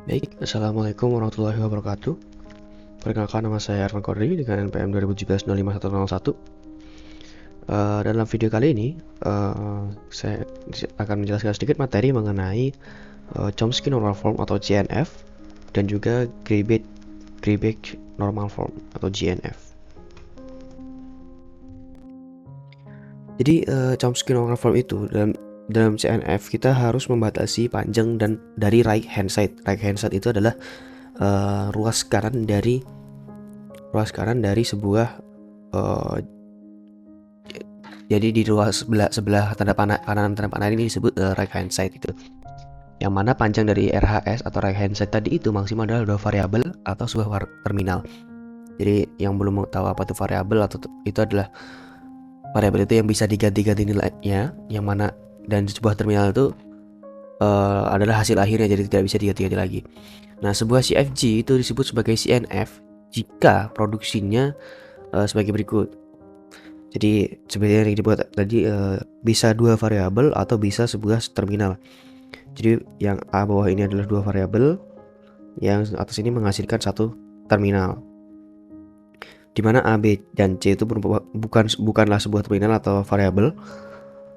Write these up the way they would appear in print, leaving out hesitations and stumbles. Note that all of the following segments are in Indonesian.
Baik, Assalamualaikum warahmatullahi wabarakatuh. Perkenalkan, nama saya Arvan Kodri dengan NPM 2017-05101. Dalam video kali ini, saya akan menjelaskan sedikit materi mengenai Chomsky Normal Form atau CNF dan juga Greibach Normal Form atau GNF. Jadi Chomsky Normal Form itu dalam CNF kita harus membatasi panjang dan dari right hand side. Right hand side itu adalah ruas kanan dari sebuah jadi di ruas sebelah tanda panah kanan tanda panah ini disebut right hand side itu. Yang mana panjang dari RHS atau right hand side tadi itu maksimal adalah 2 variabel atau sebuah terminal. Jadi yang belum tahu apa itu variabel atau itu adalah variabel itu yang bisa diganti-ganti nilainya, yang mana dan sebuah terminal itu adalah hasil akhirnya, jadi tidak bisa diganti-ganti lagi. Nah, sebuah CFG itu disebut sebagai CNF jika produksinya sebagai berikut. Jadi sebenarnya yang dibuat tadi bisa 2 variabel atau bisa sebuah terminal. Jadi yang A bawah ini adalah 2 variabel, yang atas ini menghasilkan satu terminal. Dimana A, B, dan C itu bukanlah sebuah terminal atau variabel,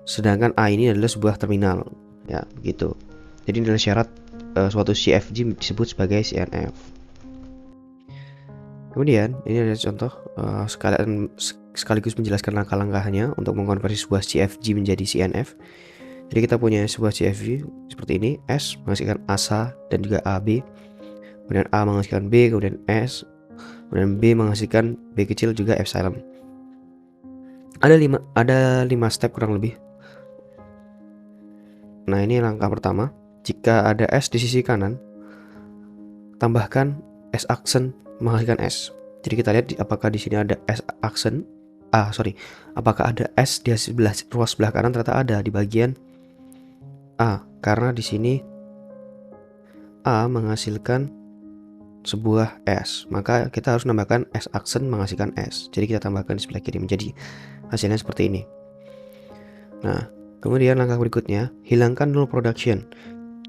sedangkan A ini adalah sebuah terminal. Ya, begitu. Jadi ini adalah syarat suatu CFG disebut sebagai CNF. Kemudian ini ada contoh sekaligus menjelaskan langkah-langkahnya untuk mengkonversi sebuah CFG menjadi CNF. Jadi kita punya sebuah CFG seperti ini, S menghasilkan ASA dan juga AB, kemudian A menghasilkan B, kemudian S, kemudian B menghasilkan B kecil juga epsilon. Ada 5 step kurang lebih. Nah, ini langkah pertama. Jika ada S di sisi kanan, tambahkan S aksen menghasilkan S. Jadi kita lihat apakah di sini ada S aksen apakah ada S di ruas sebelah kanan. Ternyata ada di bagian A, karena di sini A menghasilkan sebuah S, maka kita harus menambahkan S aksen menghasilkan S. Jadi kita tambahkan di sebelah kiri, menjadi hasilnya seperti ini. Nah, kemudian langkah berikutnya, hilangkan null production.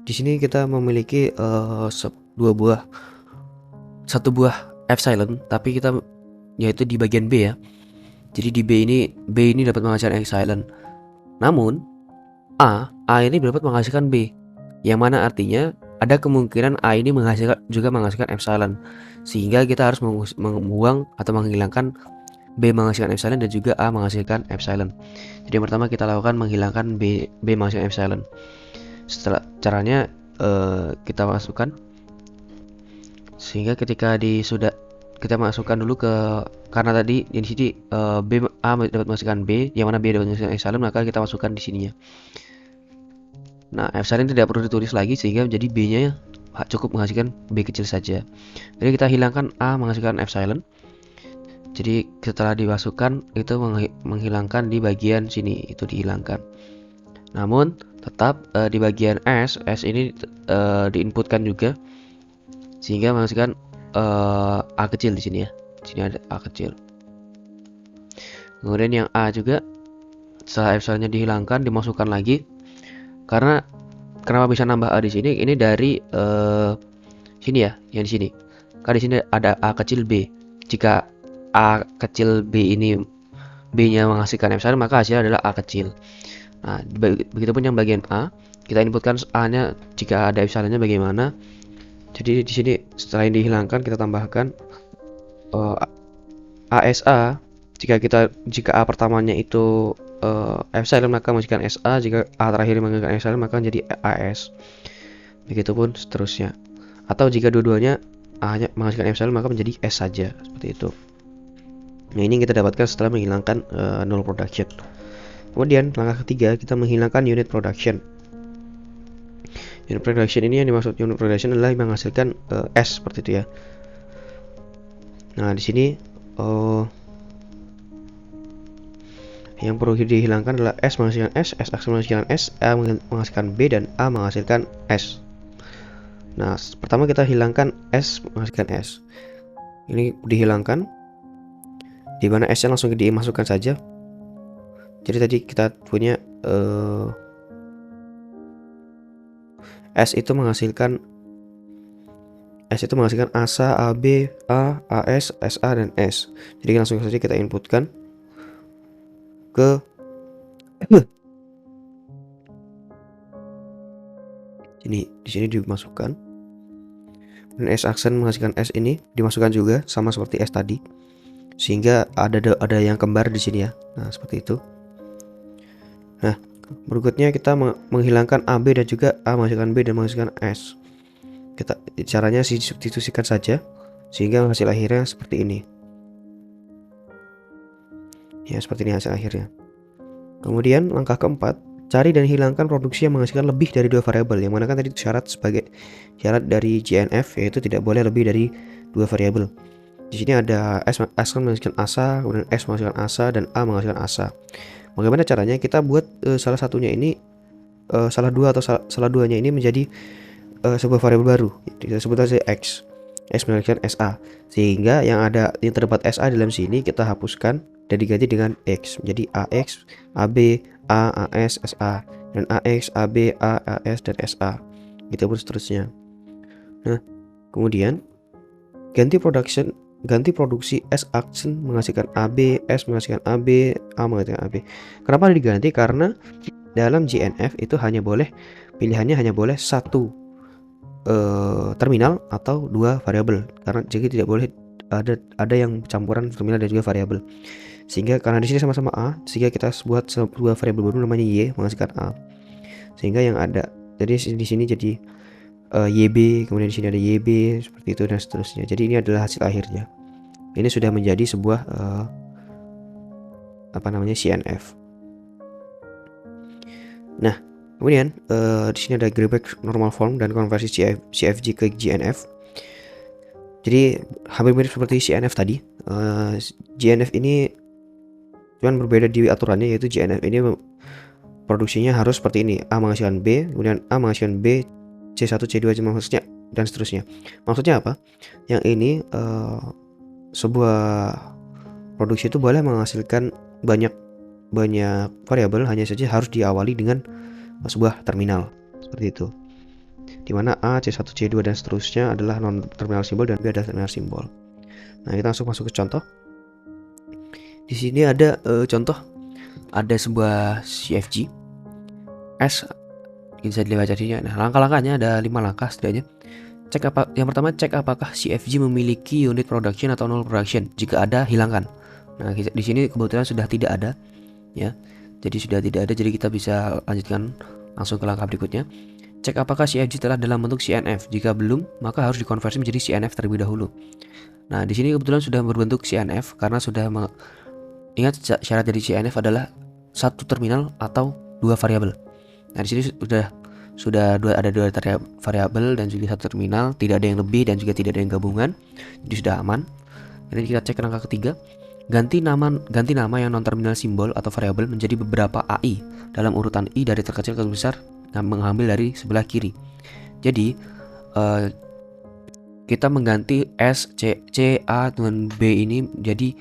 Di sini kita memiliki satu buah epsilon, tapi kita yaitu di bagian B ya. Jadi di B ini dapat menghasilkan epsilon. Namun A ini dapat menghasilkan B, yang mana artinya ada kemungkinan A ini juga menghasilkan epsilon, sehingga kita harus membuang atau menghilangkan B menghasilkan epsilon dan juga A menghasilkan epsilon. Jadi yang pertama kita lakukan menghilangkan B menghasilkan epsilon. Setelah caranya kita masukkan, sehingga ketika kita masukkan dulu karena tadi di sini A dapat menghasilkan B, yang mana B dapat menghasilkan epsilon, maka kita masukkan di sininya. Nah, epsilon tidak perlu ditulis lagi sehingga menjadi B-nya cukup menghasilkan B kecil saja. Jadi kita hilangkan A menghasilkan epsilon. Jadi setelah dimasukkan itu menghilangkan di bagian sini, itu dihilangkan. Namun tetap di bagian S ini diinputkan juga sehingga menghasilkan A kecil di sini ya. Di sini ada A kecil. Kemudian yang A juga setelah epsilonnya dihilangkan dimasukkan lagi. Karena kenapa bisa nambah A di sini? Ini dari sini ya, yang di sini. Karena di sini ada A kecil B. Jika A kecil B ini B-nya menghasilkan epsilon, maka hasilnya adalah A kecil. Nah, begitupun yang bagian A, kita inputkan A-nya jika ada epsilonnya bagaimana. Jadi di sini setelah ini dihilangkan kita tambahkan ASA. Jika A pertamanya itu epsilon, maka menghasilkan SA. Jika A terakhir menghasilkan epsilon, maka menjadi AS. Begitupun seterusnya. Atau jika dua-duanya A nya menghasilkan epsilon, maka menjadi S saja, seperti itu. Nah, ini kita dapatkan setelah menghilangkan null production. Kemudian langkah ketiga, kita menghilangkan unit production. Unit production ini, yang dimaksud unit production adalah menghasilkan S seperti itu ya. Nah, di sini yang perlu dihilangkan adalah S menghasilkan S aksen menghasilkan S, A menghasilkan B, dan A menghasilkan S. Nah, pertama kita hilangkan S menghasilkan S. Ini dihilangkan, di mana S-nya langsung dimasukkan saja. Jadi tadi kita punya S itu menghasilkan S itu menghasilkan ASA, AB, A, AS, SA, dan S. Jadi langsung saja kita inputkan ke sini. Di sini dimasukkan. Dan S aksen menghasilkan S ini dimasukkan juga sama seperti S tadi. Sehingga ada yang kembar di sini ya. Nah, seperti itu. Nah, berikutnya kita menghilangkan AB dan juga A menghasilkan B dan menghasilkan S. Caranya substitusikan saja sehingga hasil akhirnya seperti ini. Ya, seperti ini hasil akhirnya. Kemudian langkah keempat, cari dan hilangkan produksi yang menghasilkan lebih dari 2 variabel, yang mana kan tadi syarat dari GNF yaitu tidak boleh lebih dari 2 variabel. Di sini ada S menghasilkan ASA, kemudian S menghasilkan ASA, dan A menghasilkan ASA. Bagaimana caranya? Kita buat salah satunya ini salah duanya ini menjadi sebuah variabel baru. Kita sebut saja X menghasilkan SA, sehingga yang terdapat SA dalam sini kita hapuskan dan diganti dengan X menjadi AX, AB, A, AS, SA, dan AX, AB, A, AS, dan SA, gitu pun seterusnya. Nah, kemudian ganti produksi S aksen menghasilkan AB, S menghasilkan AB, A menghasilkan AB. Kenapa diganti? Karena dalam GNF itu pilihannya hanya boleh satu terminal atau 2 variabel, karena jadi tidak boleh ada yang campuran terminal dan juga variabel. Sehingga karena di sini sama-sama A, sehingga kita buat sebuah variabel baru namanya Y menghasilkan A. Sehingga yang ada jadi di sini jadi YB, kemudian di sini ada YB, seperti itu dan seterusnya. Jadi ini adalah hasil akhirnya. Ini sudah menjadi sebuah CNF. Nah, kemudian di sini ada Greibach normal form dan konversi CFG ke GNF. Jadi hampir mirip seperti CNF tadi. GNF ini cuman berbeda di aturannya, yaitu GNF ini produksinya harus seperti ini: A menghasilkan B, kemudian A menghasilkan B, C1, C2, maksudnya dan seterusnya. Maksudnya apa? Yang ini sebuah produksi itu boleh menghasilkan banyak variabel, hanya saja harus diawali dengan sebuah terminal seperti itu, dimana A, C1, C2 dan seterusnya adalah non terminal simbol dan B adalah terminal simbol. Nah, kita langsung masuk ke contoh. Di sini ada contoh, ada sebuah CFG S, bisa dilihat jadinya. Nah, langkah-langkahnya ada 5 langkah setidaknya. Yang pertama, cek apakah CFG memiliki unit production atau null production. Jika ada, hilangkan. Nah, di sini kebetulan sudah tidak ada, ya. Jadi sudah tidak ada, jadi kita bisa lanjutkan langsung ke langkah berikutnya. Cek apakah CFG telah dalam bentuk CNF. Jika belum, maka harus dikonversi menjadi CNF terlebih dahulu. Nah, di sini kebetulan sudah berbentuk CNF karena sudah ingat syarat dari CNF adalah satu terminal atau 2 variabel. Nah, di sini sudah ada 2 variabel dan juga 1 terminal, tidak ada yang lebih dan juga tidak ada yang gabungan. Jadi sudah aman. Jadi kita cek langkah ketiga. Ganti nama yang non terminal simbol atau variabel menjadi beberapa AI dalam urutan I dari terkecil ke terbesar, mengambil dari sebelah kiri. Jadi kita mengganti S, C, A dengan B ini jadi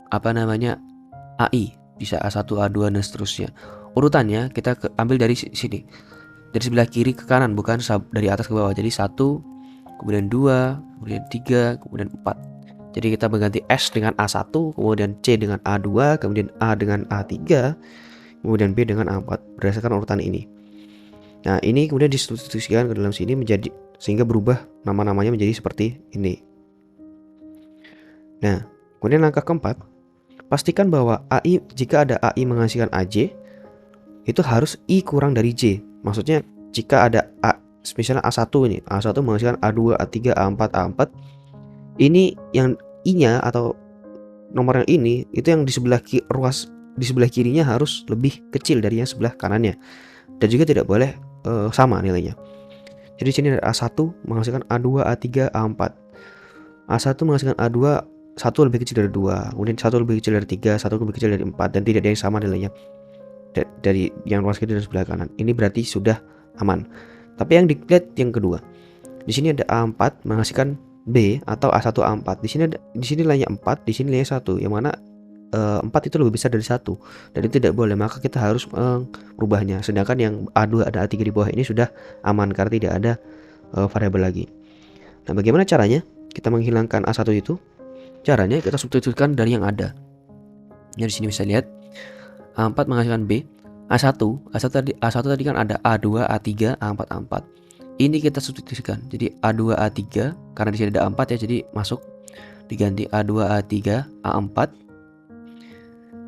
AI, bisa A1, A2 dan seterusnya. Urutannya kita ambil dari sini, dari sebelah kiri ke kanan, bukan dari atas ke bawah. Jadi 1, kemudian 2, kemudian 3, kemudian 4. Jadi kita mengganti S dengan A1, kemudian C dengan A2, kemudian A dengan A3, kemudian B dengan A4 berdasarkan urutan ini. Nah, ini kemudian disubstitusikan ke dalam sini sehingga berubah nama-namanya menjadi seperti ini. Nah, kemudian langkah keempat, pastikan bahwa jika ada AI menghasilkan AJ, itu harus I kurang dari J. Maksudnya jika ada misalnya A1 ini, A1 menghasilkan A2, A3, A4, A4, ini yang I-nya atau nomor yang ini itu yang di sebelah kirinya harus lebih kecil dari yang sebelah kanannya, dan juga tidak boleh sama nilainya. Jadi sini ada A1 menghasilkan A2, A3, A4. A1 menghasilkan A2, 1 lebih kecil dari 2, kemudian 1 lebih kecil dari 3, 1 lebih kecil dari 4, dan tidak ada yang sama nilainya dari yang ruas kiri dan sebelah kanan. Ini berarti sudah aman. Tapi yang dilihat yang kedua, di sini ada A4 menghasilkan B atau A1 A4. Di sini nilainya 4, di sini nilainya 1, yang mana 4 itu lebih besar dari 1, dan itu tidak boleh, maka kita harus merubahnya. Sedangkan yang A2 ada A3 di bawah ini sudah aman karena tidak ada variabel lagi. Nah, bagaimana caranya kita menghilangkan A1 itu? Caranya kita substitusikan dari yang ada. Ya, di sini bisa lihat A4 menghasilkan B, A1 tadi kan ada A2, A3, A4, A4. Ini kita substitusikan. Jadi A2, A3 karena di sini ada A4 ya, jadi masuk, diganti A2, A3, A4.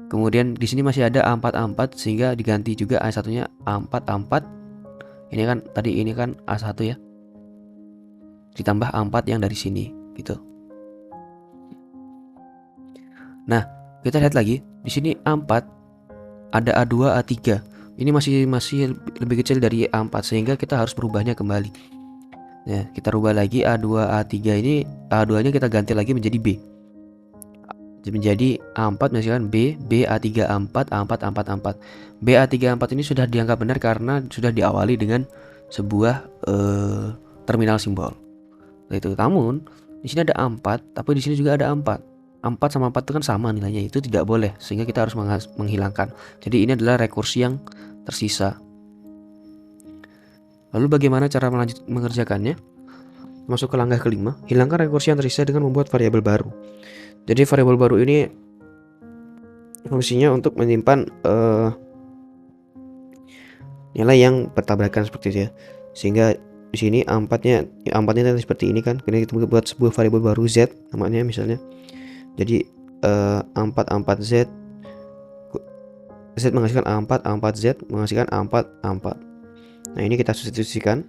Kemudian di sini masih ada A4, A4 sehingga diganti juga A1-nya A4, A4. Ini kan tadi ini kan A1 ya. Ditambah A4 yang dari sini gitu. Nah, kita lihat lagi di sini A4 ada A2, A3. Ini masih lebih kecil dari A4 sehingga kita harus merubahnya kembali. Nah, kita rubah lagi A2, A3 ini, A2-nya kita ganti lagi menjadi B. Menjadi A4 misalkan B, A3, A4, A4, A4, A4. B, A3, A4 ini sudah dianggap benar karena sudah diawali dengan sebuah terminal simbol. Itu. Namun di sini ada A4, tapi di sini juga ada A4. 4 sama 4 itu kan sama nilainya, itu tidak boleh sehingga kita harus menghilangkan. Jadi ini adalah rekursi yang tersisa. Lalu bagaimana cara mengerjakannya? Masuk ke langkah kelima, hilangkan rekursi yang tersisa dengan membuat variabel baru. Jadi variabel baru ini fungsinya untuk menyimpan nilai yang bertabrakan seperti itu ya. Sehingga di sini A4-nya seperti ini kan. Kemudian kita buat sebuah variabel baru Z namanya misalnya. Jadi A4 Z menghasilkan A4 Z menghasilkan A4. Nah, ini kita substitusikan.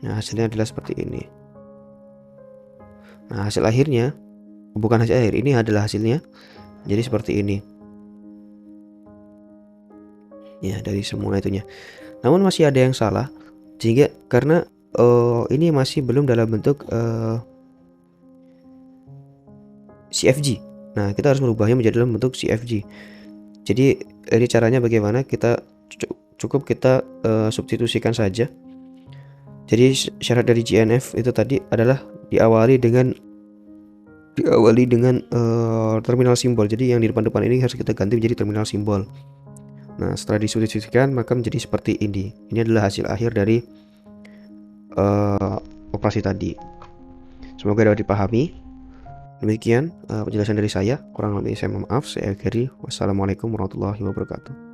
Nah, hasilnya adalah seperti ini. Nah, hasil akhirnya bukan hasil akhir, ini adalah hasilnya. Jadi seperti ini. Ya, dari semua itunya. Namun masih ada yang salah. Sehingga karena ini masih belum dalam bentuk CFG. Nah, kita harus merubahnya menjadi dalam bentuk CFG. Jadi ini caranya bagaimana? Kita cukup kita substitusikan saja. Jadi syarat dari GNF itu tadi adalah diawali dengan terminal simbol. Jadi yang di depan ini harus kita ganti menjadi terminal simbol. Nah, setelah disubstitusikan maka menjadi seperti ini. Ini adalah hasil akhir dari operasi tadi. Semoga dapat dipahami. Demikian penjelasan dari saya. Kurang lebih saya mohon maaf. Saya akhiri. Wassalamualaikum warahmatullahi wabarakatuh.